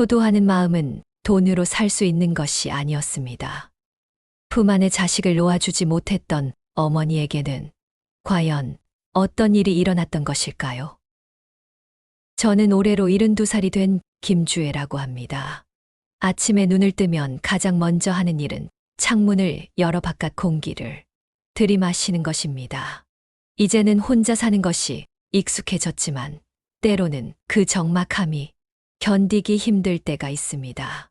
효도하는 마음은 돈으로 살 수 있는 것이 아니었습니다. 품 안에 자식을 놓아주지 못했던 어머니에게는 과연 어떤 일이 일어났던 것일까요? 저는 올해로 72살이 된 김주애라고 합니다. 아침에 눈을 뜨면 가장 먼저 하는 일은 창문을 열어 바깥 공기를 들이마시는 것입니다. 이제는 혼자 사는 것이 익숙해졌지만 때로는 그 적막함이 견디기 힘들 때가 있습니다.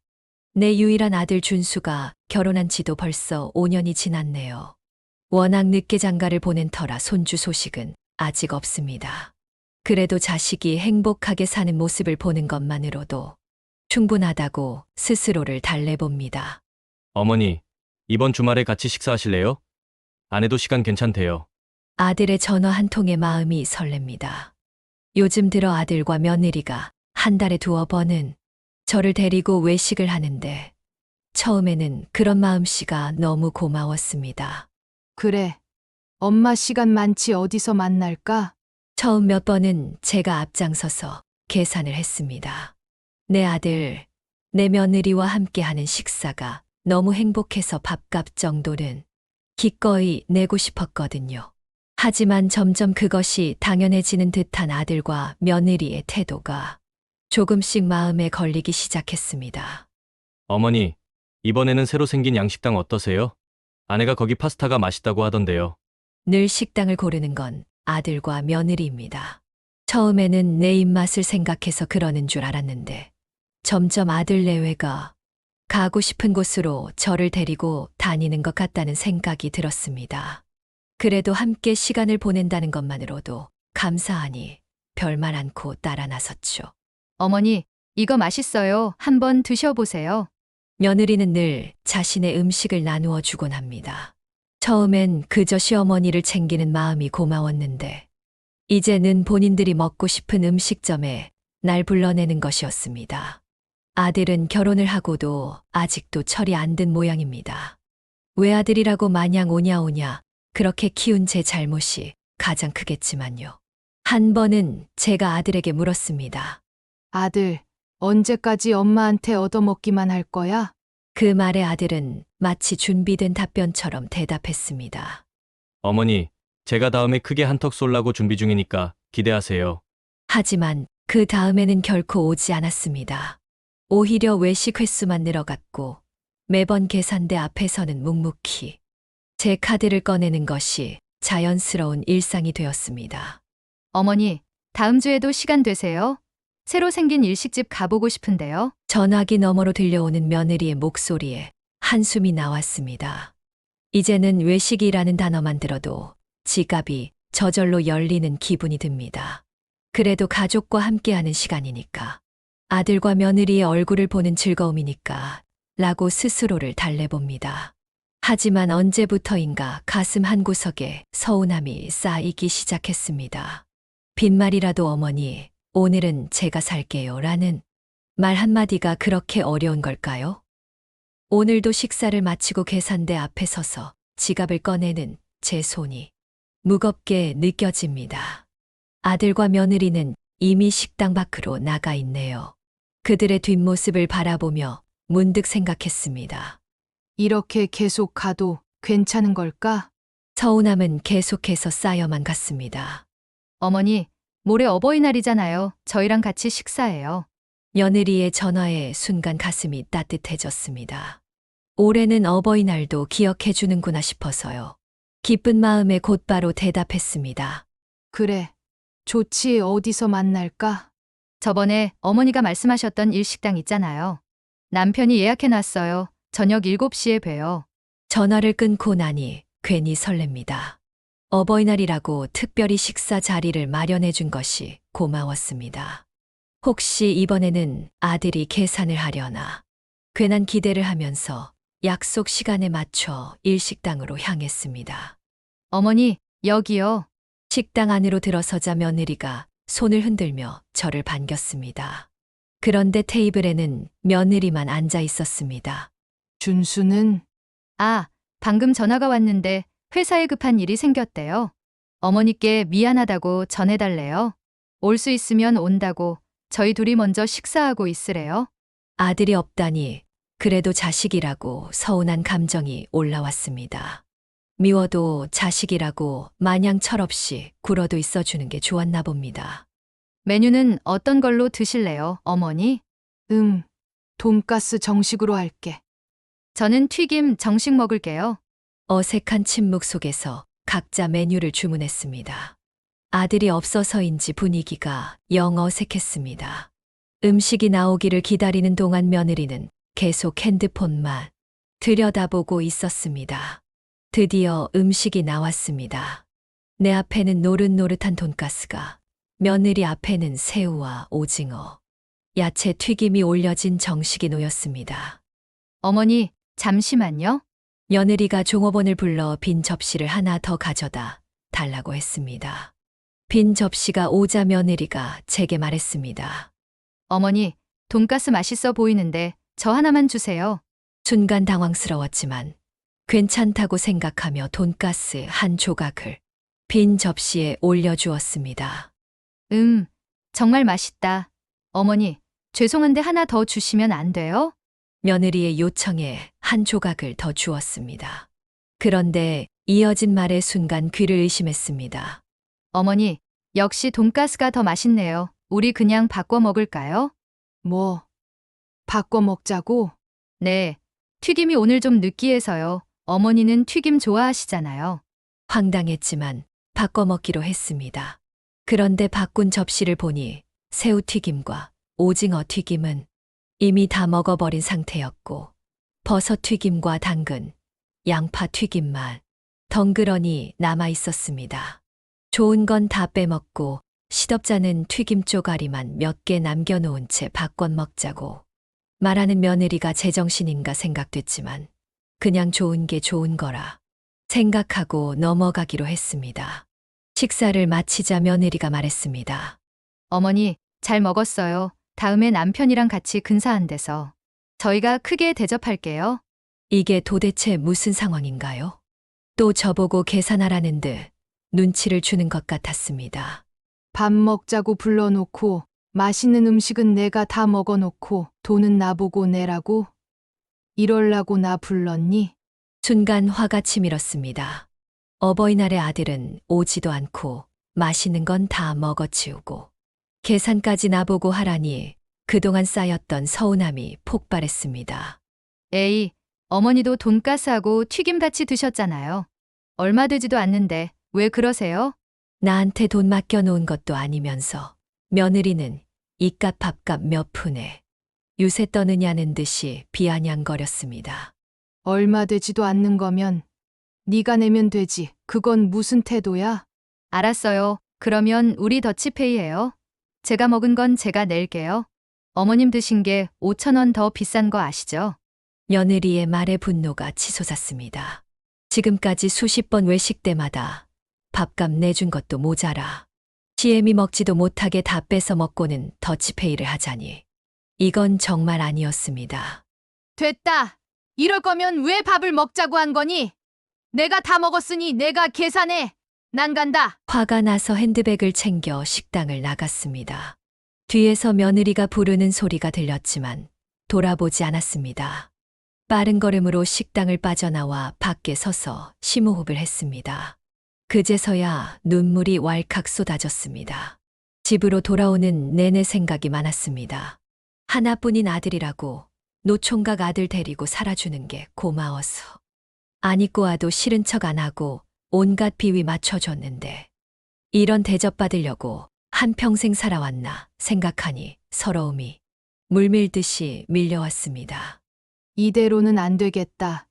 내 유일한 아들 준수가 결혼한 지도 벌써 5년이 지났네요. 워낙 늦게 장가를 보낸 터라 손주 소식은 아직 없습니다. 그래도 자식이 행복하게 사는 모습을 보는 것만으로도 충분하다고 스스로를 달래봅니다. 어머니, 이번 주말에 같이 식사하실래요? 아내도 시간 괜찮대요. 아들의 전화 한 통에 마음이 설렙니다. 요즘 들어 아들과 며느리가 한 달에 2번은 저를 데리고 외식을 하는데 처음에는 그런 마음씨가 너무 고마웠습니다. 그래. 엄마 시간 많지 어디서 만날까? 처음 몇 번은 제가 앞장서서 계산을 했습니다. 내 아들, 내 며느리와 함께하는 식사가 너무 행복해서 밥값 정도는 기꺼이 내고 싶었거든요. 하지만 점점 그것이 당연해지는 듯한 아들과 며느리의 태도가 조금씩 마음에 걸리기 시작했습니다. 어머니, 이번에는 새로 생긴 양식당 어떠세요? 아내가 거기 파스타가 맛있다고 하던데요. 늘 식당을 고르는 건 아들과 며느리입니다. 처음에는 내 입맛을 생각해서 그러는 줄 알았는데 점점 아들 내외가 가고 싶은 곳으로 저를 데리고 다니는 것 같다는 생각이 들었습니다. 그래도 함께 시간을 보낸다는 것만으로도 감사하니 별말 않고 따라 나섰죠. 어머니, 이거 맛있어요. 한번 드셔보세요. 며느리는 늘 자신의 음식을 나누어 주곤 합니다. 처음엔 그저 시어머니를 챙기는 마음이 고마웠는데 이제는 본인들이 먹고 싶은 음식점에 날 불러내는 것이었습니다. 아들은 결혼을 하고도 아직도 철이 안 든 모양입니다. 외아들이라고 마냥 오냐오냐 그렇게 키운 제 잘못이 가장 크겠지만요. 한 번은 제가 아들에게 물었습니다. 아들, 언제까지 엄마한테 얻어먹기만 할 거야? 그 말에 아들은 마치 준비된 답변처럼 대답했습니다. 어머니, 제가 다음에 크게 한턱 쏠라고 준비 중이니까 기대하세요. 하지만 그 다음에는 결코 오지 않았습니다. 오히려 외식 횟수만 늘어갔고 매번 계산대 앞에서는 묵묵히 제 카드를 꺼내는 것이 자연스러운 일상이 되었습니다. 어머니, 다음 주에도 시간 되세요? 새로 생긴 일식집 가보고 싶은데요. 전화기 너머로 들려오는 며느리의 목소리에 한숨이 나왔습니다. 이제는 외식이라는 단어만 들어도 지갑이 저절로 열리는 기분이 듭니다. 그래도 가족과 함께하는 시간이니까, 아들과 며느리의 얼굴을 보는 즐거움이니까 라고 스스로를 달래봅니다. 하지만 언제부터인가 가슴 한구석에 서운함이 쌓이기 시작했습니다. 빈말이라도 어머니, 오늘은 제가 살게요 라는 말 한마디가 그렇게 어려운 걸까요? 오늘도 식사를 마치고 계산대 앞에 서서 지갑을 꺼내는 제 손이 무겁게 느껴집니다. 아들과 며느리는 이미 식당 밖으로 나가 있네요. 그들의 뒷모습을 바라보며 문득 생각했습니다. 이렇게 계속 가도 괜찮은 걸까? 서운함은 계속해서 쌓여만 갔습니다. 어머니, 모레 어버이날이잖아요. 저희랑 같이 식사해요. 며느리의 전화에 순간 가슴이 따뜻해졌습니다. 올해는 어버이날도 기억해 주는구나 싶어서요. 기쁜 마음에 곧바로 대답했습니다. 그래. 좋지. 어디서 만날까? 저번에 어머니가 말씀하셨던 일식당 있잖아요. 남편이 예약해놨어요. 저녁 7시에 봬요. 전화를 끊고 나니 괜히 설렙니다. 어버이날이라고 특별히 식사 자리를 마련해 준 것이 고마웠습니다. 혹시 이번에는 아들이 계산을 하려나 괜한 기대를 하면서 약속 시간에 맞춰 일식당으로 향했습니다. 어머니, 여기요. 식당 안으로 들어서자 며느리가 손을 흔들며 저를 반겼습니다. 그런데 테이블에는 며느리만 앉아 있었습니다. 준수는? 아, 방금 전화가 왔는데 회사에 급한 일이 생겼대요. 어머니께 미안하다고 전해달래요. 올 수 있으면 온다고 저희 둘이 먼저 식사하고 있으래요. 아들이 없다니 그래도 자식이라고 서운한 감정이 올라왔습니다. 미워도 자식이라고 마냥 철없이 굴어도 있어주는 게 좋았나 봅니다. 메뉴는 어떤 걸로 드실래요, 어머니? 돈가스 정식으로 할게. 저는 튀김 정식 먹을게요. 어색한 침묵 속에서 각자 메뉴를 주문했습니다. 아들이 없어서인지 분위기가 영 어색했습니다. 음식이 나오기를 기다리는 동안 며느리는 계속 핸드폰만 들여다보고 있었습니다. 드디어 음식이 나왔습니다. 내 앞에는 노릇노릇한 돈가스가, 며느리 앞에는 새우와 오징어, 야채 튀김이 올려진 정식이 놓였습니다. 어머니, 잠시만요. 며느리가 종업원을 불러 빈 접시를 하나 더 가져다 달라고 했습니다. 빈 접시가 오자 며느리가 제게 말했습니다. 어머니, 돈가스 맛있어 보이는데 저 하나만 주세요. 순간 당황스러웠지만 괜찮다고 생각하며 돈가스 한 조각을 빈 접시에 올려주었습니다. 정말 맛있다. 어머니, 죄송한데 하나 더 주시면 안 돼요? 며느리의 요청에 한 조각을 더 주었습니다. 그런데 이어진 말의 순간 귀를 의심했습니다. 어머니, 역시 돈가스가 더 맛있네요. 우리 그냥 바꿔 먹을까요? 뭐, 바꿔 먹자고? 네. 튀김이 오늘 좀 느끼해서요. 어머니는 튀김 좋아하시잖아요. 황당했지만 바꿔 먹기로 했습니다. 그런데 바꾼 접시를 보니 새우튀김과 오징어 튀김은 이미 다 먹어버린 상태였고 버섯 튀김과 당근, 양파 튀김만 덩그러니 남아 있었습니다. 좋은 건 다 빼먹고 시덥잖은 튀김 쪼가리만 몇 개 남겨놓은 채 바꿔 먹자고 말하는 며느리가 제정신인가 생각됐지만 그냥 좋은 게 좋은 거라 생각하고 넘어가기로 했습니다. 식사를 마치자 며느리가 말했습니다. 어머니, 잘 먹었어요. 다음에 남편이랑 같이 근사한 데서. 저희가 크게 대접할게요. 이게 도대체 무슨 상황인가요? 또 저보고 계산하라는 듯 눈치를 주는 것 같았습니다. 밥 먹자고 불러놓고 맛있는 음식은 내가 다 먹어놓고 돈은 나보고 내라고? 이럴라고 나 불렀니? 순간 화가 치밀었습니다. 어버이날에 아들은 오지도 않고 맛있는 건 다 먹어치우고 계산까지 나보고 하라니 그동안 쌓였던 서운함이 폭발했습니다. 에이, 어머니도 돈가스하고 튀김 같이 드셨잖아요. 얼마 되지도 않는데 왜 그러세요? 나한테 돈 맡겨놓은 것도 아니면서 며느리는 이깟 밥값 몇 푼에 유세 떠느냐는 듯이 비아냥거렸습니다. 얼마 되지도 않는 거면 네가 내면 되지. 그건 무슨 태도야? 알았어요. 그러면 우리 더치페이 해요. 제가 먹은 건 제가 낼게요. 어머님 드신 게 5,000원 더 비싼 거 아시죠? 며느리의 말에 분노가 치솟았습니다. 지금까지 수십 번 외식 때마다 밥값 내준 것도 모자라 시애미 먹지도 못하게 다 뺏어 먹고는 더치페이를 하자니 이건 정말 아니었습니다. 됐다. 이럴 거면 왜 밥을 먹자고 한 거니? 내가 다 먹었으니 내가 계산해. 난 간다. 화가 나서 핸드백을 챙겨 식당을 나갔습니다. 뒤에서 며느리가 부르는 소리가 들렸지만 돌아보지 않았습니다. 빠른 걸음으로 식당을 빠져나와 밖에 서서 심호흡을 했습니다. 그제서야 눈물이 왈칵 쏟아졌습니다. 집으로 돌아오는 내내 생각이 많았습니다. 하나뿐인 아들이라고 노총각 아들 데리고 살아주는 게 고마워서. 안 입고 와도 싫은 척 안 하고 온갖 비위 맞춰줬는데 이런 대접받으려고 한평생 살아왔나 생각하니 서러움이 물밀듯이 밀려왔습니다. 이대로는 안 되겠다.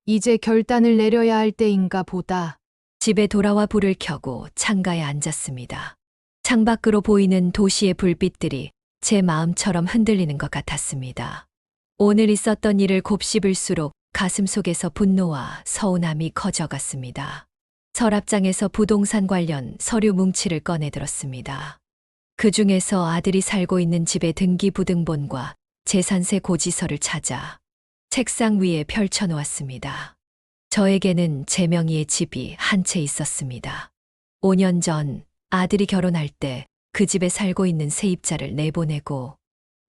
이제 결단을 내려야 할 때인가 보다. 집에 돌아와 불을 켜고 창가에 앉았습니다. 창밖으로 보이는 도시의 불빛들이 제 마음처럼 흔들리는 것 같았습니다. 오늘 있었던 일을 곱씹을수록 가슴속에서 분노와 서운함이 커져갔습니다. 서랍장에서 부동산 관련 서류 뭉치를 꺼내들었습니다. 그 중에서 아들이 살고 있는 집의 등기부등본과 재산세 고지서를 찾아 책상 위에 펼쳐놓았습니다. 저에게는 제 명의의 집이 한 채 있었습니다. 5년 전 아들이 결혼할 때 그 집에 살고 있는 세입자를 내보내고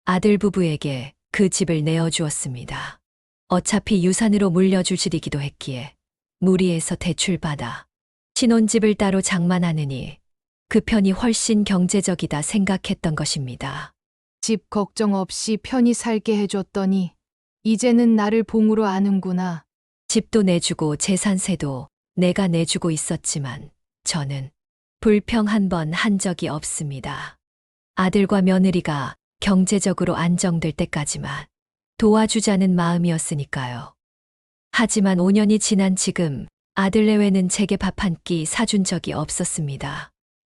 아들 부부에게 그 그 집을 내어주었습니다. 어차피 유산으로 물려줄 집이기도 했기에 무리해서 대출받아 신혼집을 따로 장만하느니 그 편이 훨씬 경제적이다 생각했던 것입니다. 집 걱정 없이 편히 살게 해줬더니 이제는 나를 봉으로 아는구나. 집도 내주고 재산세도 내가 내주고 있었지만 저는 불평 한 번 한 적이 없습니다. 아들과 며느리가 경제적으로 안정될 때까지만 도와주자는 마음이었으니까요. 하지만 5년이 지난 지금 아들 내외는 제게 밥 한 끼 사준 적이 없었습니다.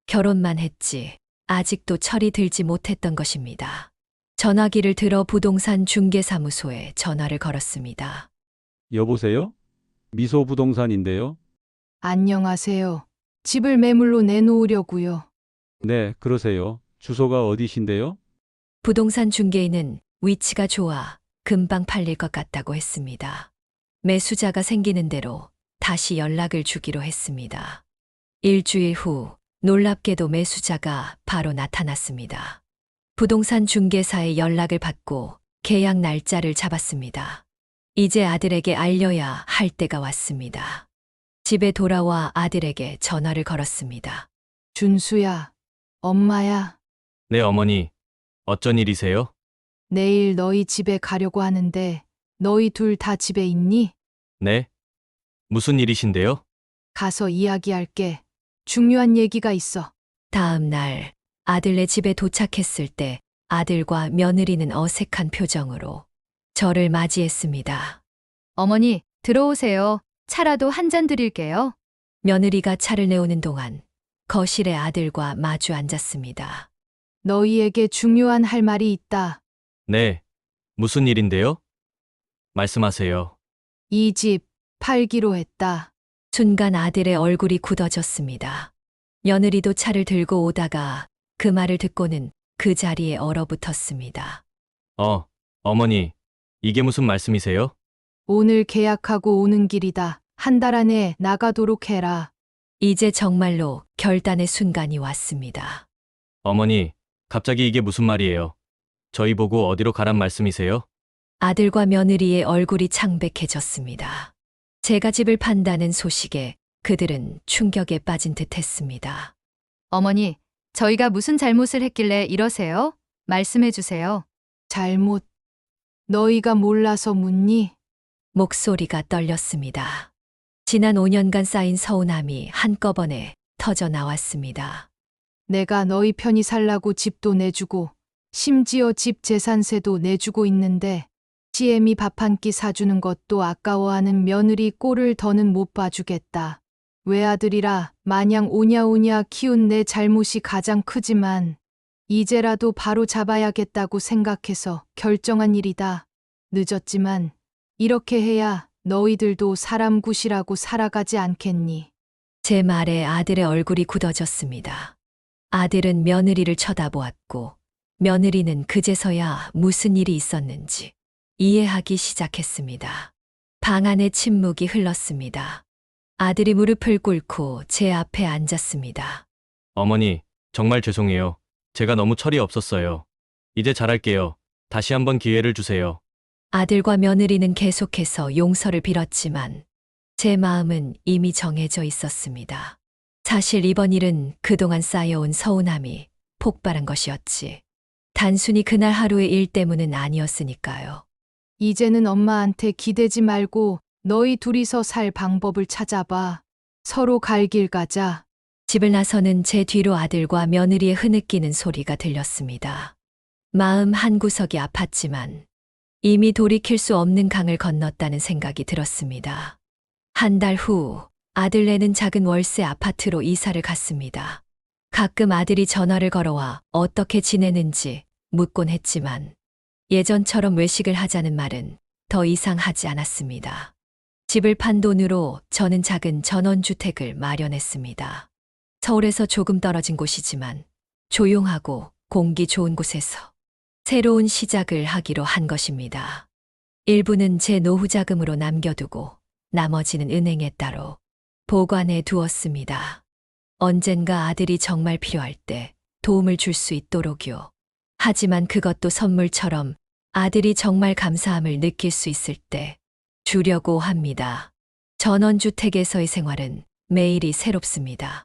결혼만 했지 아직도 철이 들지 못했던 것입니다. 전화기를 들어 부동산 중개사무소에 전화를 걸었습니다. 여보세요? 미소부동산인데요. 안녕하세요. 집을 매물로 내놓으려고요. 네, 그러세요. 주소가 어디신데요? 부동산 중개인은 위치가 좋아 금방 팔릴 것 같다고 했습니다. 매수자가 생기는 대로 다시 연락을 주기로 했습니다. 일주일 후 놀랍게도 매수자가 바로 나타났습니다. 부동산 중개사의 연락을 받고 계약 날짜를 잡았습니다. 이제 아들에게 알려야 할 때가 왔습니다. 집에 돌아와 아들에게 전화를 걸었습니다. 준수야, 엄마야, 네, 어머니. 어쩐 일이세요? 내일 너희 집에 가려고 하는데 너희 둘 다 집에 있니? 네? 무슨 일이신데요? 가서 이야기할게. 중요한 얘기가 있어. 다음 날 아들네 집에 도착했을 때 아들과 며느리는 어색한 표정으로 저를 맞이했습니다. 어머니, 들어오세요. 차라도 한 잔 드릴게요. 며느리가 차를 내오는 동안 거실에 아들과 마주 앉았습니다. 너희에게 중요한 할 말이 있다. 네. 무슨 일인데요? 말씀하세요. 이 집 팔기로 했다. 순간 아들의 얼굴이 굳어졌습니다. 며느리도 차를 들고 오다가 그 말을 듣고는 그 자리에 얼어붙었습니다. 어머니. 이게 무슨 말씀이세요? 오늘 계약하고 오는 길이다. 한 달 안에 나가도록 해라. 이제 정말로 결단의 순간이 왔습니다. 어머니, 갑자기 이게 무슨 말이에요? 저희 보고 어디로 가란 말씀이세요? 아들과 며느리의 얼굴이 창백해졌습니다. 제가 집을 판다는 소식에 그들은 충격에 빠진 듯 했습니다. 어머니, 저희가 무슨 잘못을 했길래 이러세요? 말씀해 주세요. 잘못. 너희가 몰라서 묻니? 목소리가 떨렸습니다. 지난 5년간 쌓인 서운함이 한꺼번에 터져 나왔습니다. 내가 너희 편히 살라고 집도 내주고 심지어 집 재산세도 내주고 있는데 CM이 밥 한 끼 사주는 것도 아까워하는 며느리 꼴을 더는 못 봐주겠다. 외아들이라 마냥 오냐오냐 키운 내 잘못이 가장 크지만 이제라도 바로 잡아야겠다고 생각해서 결정한 일이다. 늦었지만 이렇게 해야 너희들도 사람 굿이라고 살아가지 않겠니? 제 말에 아들의 얼굴이 굳어졌습니다. 아들은 며느리를 쳐다보았고 며느리는 그제서야 무슨 일이 있었는지 이해하기 시작했습니다. 방 안에 침묵이 흘렀습니다. 아들이 무릎을 꿇고 제 앞에 앉았습니다. 어머니, 정말 죄송해요. 제가 너무 철이 없었어요. 이제 잘할게요. 다시 한번 기회를 주세요. 아들과 며느리는 계속해서 용서를 빌었지만 제 마음은 이미 정해져 있었습니다. 사실 이번 일은 그동안 쌓여온 서운함이 폭발한 것이었지. 단순히 그날 하루의 일 때문은 아니었으니까요. 이제는 엄마한테 기대지 말고 너희 둘이서 살 방법을 찾아봐. 서로 갈 길 가자. 집을 나서는 제 뒤로 아들과 며느리의 흐느끼는 소리가 들렸습니다. 마음 한구석이 아팠지만 이미 돌이킬 수 없는 강을 건넜다는 생각이 들었습니다. 한 달 후 아들네는 작은 월세 아파트로 이사를 갔습니다. 가끔 아들이 전화를 걸어와 어떻게 지내는지 묻곤 했지만 예전처럼 외식을 하자는 말은 더 이상 하지 않았습니다. 집을 판 돈으로 저는 작은 전원주택을 마련했습니다. 서울에서 조금 떨어진 곳이지만 조용하고 공기 좋은 곳에서 새로운 시작을 하기로 한 것입니다. 일부는 제 노후 자금으로 남겨두고 나머지는 은행에 따로 보관해 두었습니다. 언젠가 아들이 정말 필요할 때 도움을 줄 수 있도록요. 하지만 그것도 선물처럼 아들이 정말 감사함을 느낄 수 있을 때 주려고 합니다. 전원주택에서의 생활은 매일이 새롭습니다.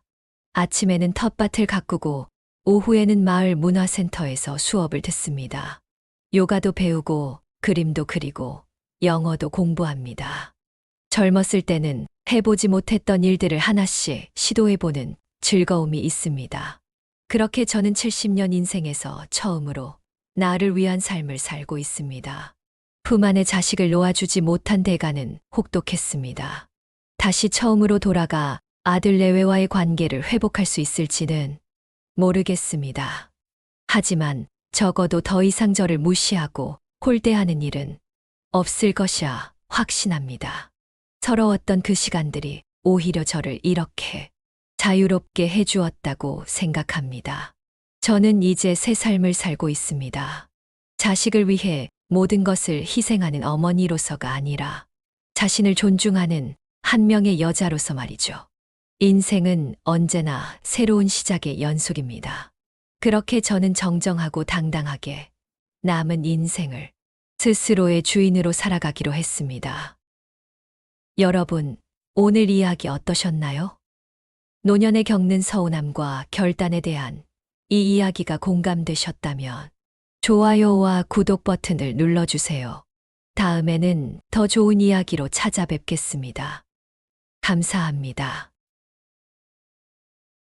아침에는 텃밭을 가꾸고 오후에는 마을 문화센터에서 수업을 듣습니다. 요가도 배우고 그림도 그리고 영어도 공부합니다. 젊었을 때는 해보지 못했던 일들을 하나씩 시도해보는 즐거움이 있습니다. 그렇게 저는 70년 인생에서 처음으로 나를 위한 삶을 살고 있습니다. 품 안에 자식을 놓아주지 못한 대가는 혹독했습니다. 다시 처음으로 돌아가 아들 내외와의 관계를 회복할 수 있을지는 모르겠습니다. 하지만 적어도 더 이상 저를 무시하고 홀대하는 일은 없을 것이야 확신합니다. 서러웠던 그 시간들이 오히려 저를 이렇게 자유롭게 해주었다고 생각합니다. 저는 이제 새 삶을 살고 있습니다. 자식을 위해 모든 것을 희생하는 어머니로서가 아니라 자신을 존중하는 한 명의 여자로서 말이죠. 인생은 언제나 새로운 시작의 연속입니다. 그렇게 저는 정정하고 당당하게 남은 인생을 스스로의 주인으로 살아가기로 했습니다. 여러분, 오늘 이야기 어떠셨나요? 노년에 겪는 서운함과 결단에 대한 이 이야기가 공감되셨다면 좋아요와 구독 버튼을 눌러주세요. 다음에는 더 좋은 이야기로 찾아뵙겠습니다. 감사합니다.